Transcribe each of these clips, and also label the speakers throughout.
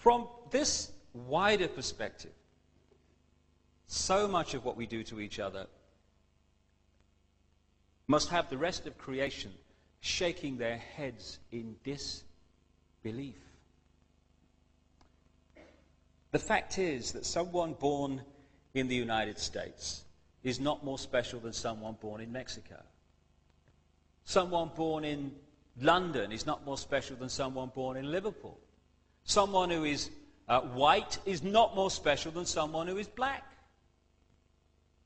Speaker 1: From this wider perspective, so much of what we do to each other must have the rest of creation shaking their heads in disbelief. The fact is that someone born in the United States is not more special than someone born in Mexico. Someone born in London is not more special than someone born in Liverpool. Someone who is white is not more special than someone who is black.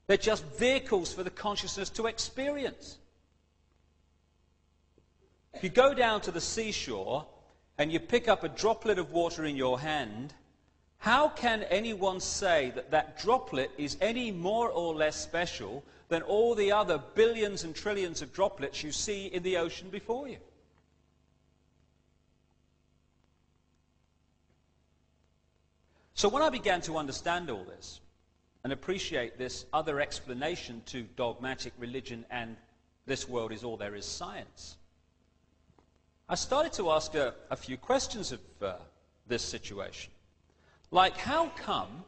Speaker 1: They're just vehicles for the consciousness to experience. If you go down to the seashore and you pick up a droplet of water in your hand, how can anyone say that that droplet is any more or less special than all the other billions and trillions of droplets you see in the ocean before you? So when I began to understand all this and appreciate this other explanation to dogmatic religion and this world is all there is science, I started to ask a few questions of this situation. Like, how come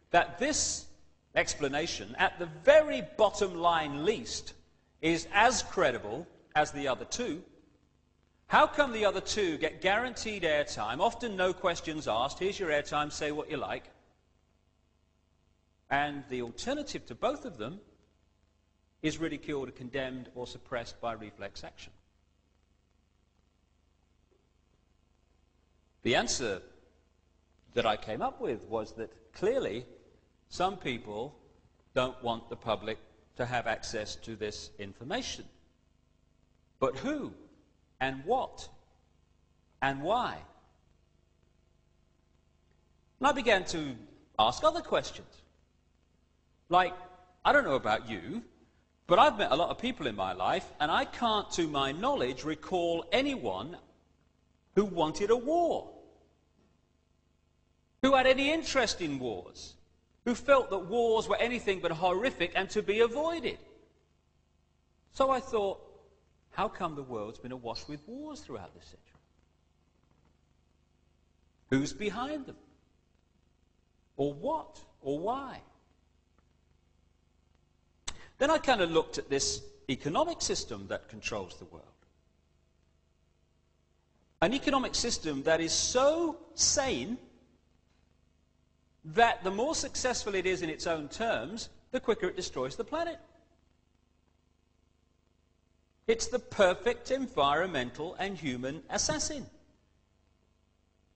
Speaker 1: that this explanation, at the very bottom line least, is as credible as the other two? How come the other two get guaranteed airtime, often no questions asked, here's your airtime, say what you like, and the alternative to both of them is ridiculed or condemned or suppressed by reflex action? The answer that I came up with was that clearly some people don't want the public to have access to this information. But who and what and why? And I began to ask other questions. Like, I don't know about you, but I've met a lot of people in my life, and I can't, to my knowledge, recall anyone who wanted a war, who had any interest in wars, who felt that wars were anything but horrific and to be avoided. So I thought, how come the world's been awash with wars throughout this century? Who's behind them? Or what? Or why? Then I kind of looked at this economic system that controls the world. An economic system that is so sane that the more successful it is in its own terms, the quicker it destroys the planet. It's the perfect environmental and human assassin.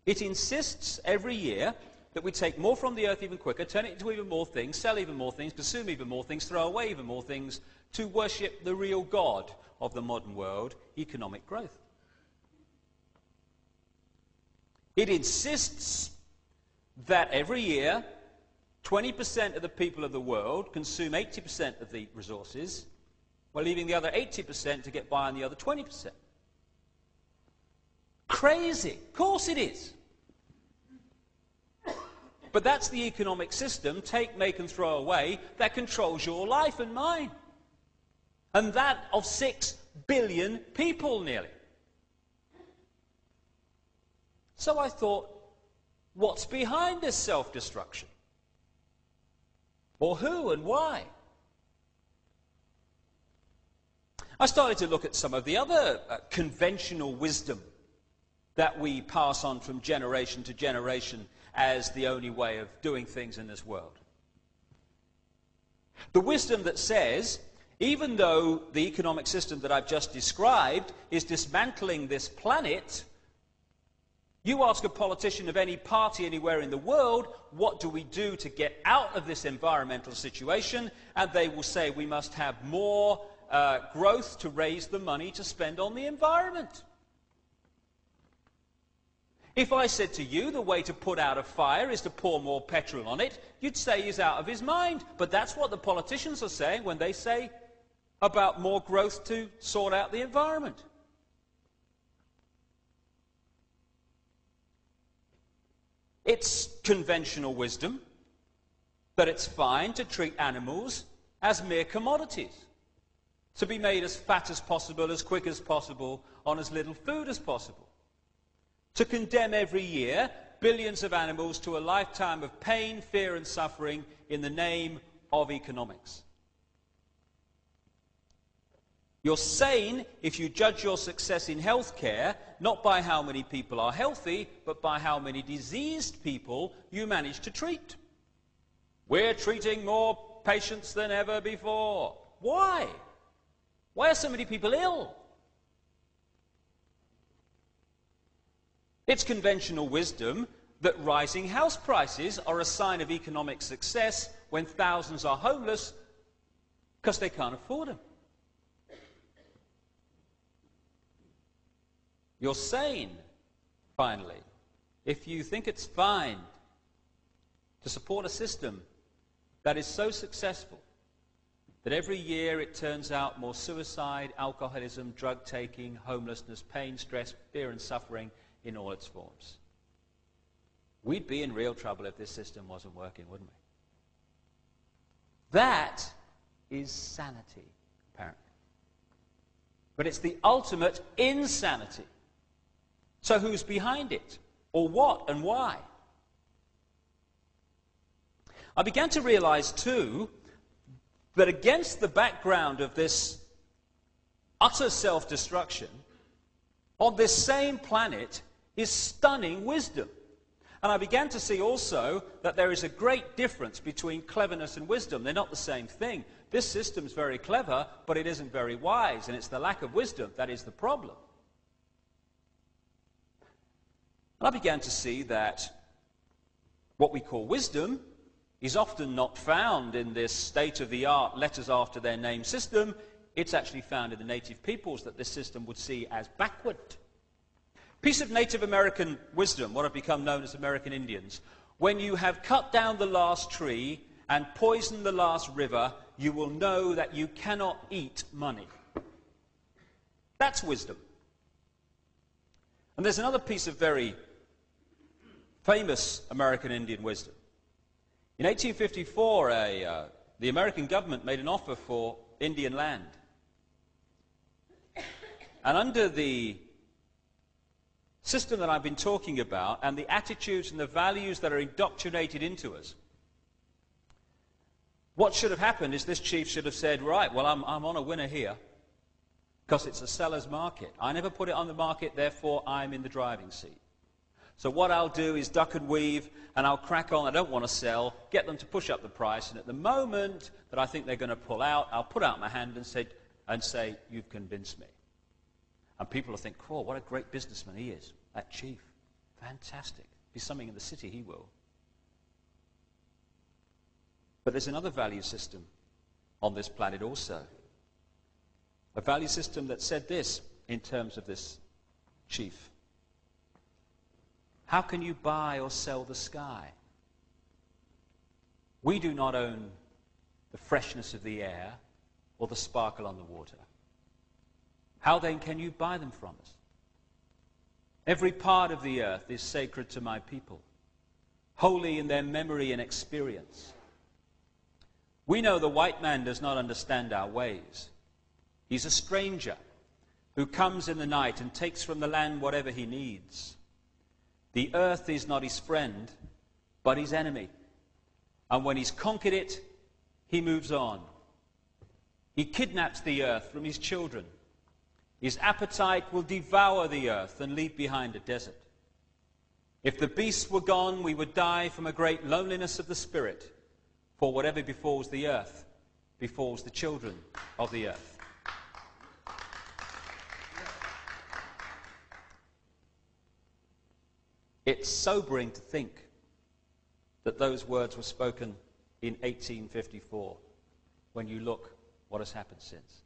Speaker 1: It insists every year that we take more from the earth even quicker, turn it into even more things, sell even more things, consume even more things, throw away even more things, to worship the real God of the modern world, economic growth. It insists that every year 20% of the people of the world consume 80% of the resources, while leaving the other 80% to get by on the other 20%. Crazy. Of course it is. But that's the economic system, take, make and throw away, that controls your life and mine. And that of 6 billion people nearly. So I thought, what's behind this self-destruction? Or who and why? I started to look at some of the other conventional wisdom that we pass on from generation to generation as the only way of doing things in this world. The wisdom that says, even though the economic system that I've just described is dismantling this planet, you ask a politician of any party anywhere in the world, what do we do to get out of this environmental situation? And they will say we must have more growth to raise the money to spend on the environment. If I said to you the way to put out a fire is to pour more petrol on it, you'd say he's out of his mind. But that's what the politicians are saying when they say about more growth to sort out the environment. It's conventional wisdom that it's fine to treat animals as mere commodities, to be made as fat as possible, as quick as possible, on as little food as possible. To condemn every year billions of animals to a lifetime of pain, fear and suffering in the name of economics. You're sane if you judge your success in healthcare not by how many people are healthy, but by how many diseased people you manage to treat. We're treating more patients than ever before. Why? Why are so many people ill? It's conventional wisdom that rising house prices are a sign of economic success when thousands are homeless because they can't afford them. You're sane, finally, if you think it's fine to support a system that is so successful that every year it turns out more suicide, alcoholism, drug-taking, homelessness, pain, stress, fear and suffering in all its forms. We'd be in real trouble if this system wasn't working, wouldn't we? That is sanity, apparently. But it's the ultimate insanity. So who's behind it? Or what and why? I began to realize, too, that against the background of this utter self-destruction, on this same planet is stunning wisdom. And I began to see also that there is a great difference between cleverness and wisdom. They're not the same thing. This system's very clever, but it isn't very wise, and it's the lack of wisdom that is the problem. And I began to see that what we call wisdom is often not found in this state-of-the-art letters after their name system. It's actually found in the native peoples that this system would see as backward. Piece of Native American wisdom, what have become known as American Indians. When you have cut down the last tree and poisoned the last river, you will know that you cannot eat money. That's wisdom. And there's another piece of very famous American Indian wisdom. In 1854, the American government made an offer for Indian land. And under the system that I've been talking about, and the attitudes and the values that are indoctrinated into us, what should have happened is this chief should have said, right, well, I'm on a winner here, because it's a seller's market. I never put it on the market, therefore I'm in the driving seat. So what I'll do is duck and weave, and I'll crack on. I don't want to sell, get them to push up the price, and at the moment that I think they're going to pull out, I'll put out my hand and say, you've convinced me. And people will think, oh, what a great businessman he is, that chief. Fantastic. Be something in the city, he will. But there's another value system on this planet also. A value system that said this in terms of this chief. How can you buy or sell the sky? We do not own the freshness of the air or the sparkle on the water. How then can you buy them from us? Every part of the earth is sacred to my people, holy in their memory and experience. We know the white man does not understand our ways. He's a stranger who comes in the night and takes from the land whatever he needs. The earth is not his friend, but his enemy. And when he's conquered it, he moves on. He kidnaps the earth from his children. His appetite will devour the earth and leave behind a desert. If the beasts were gone, we would die from a great loneliness of the spirit. For whatever befalls the earth, befalls the children of the earth. It's sobering to think that those words were spoken in 1854, when you look what has happened since.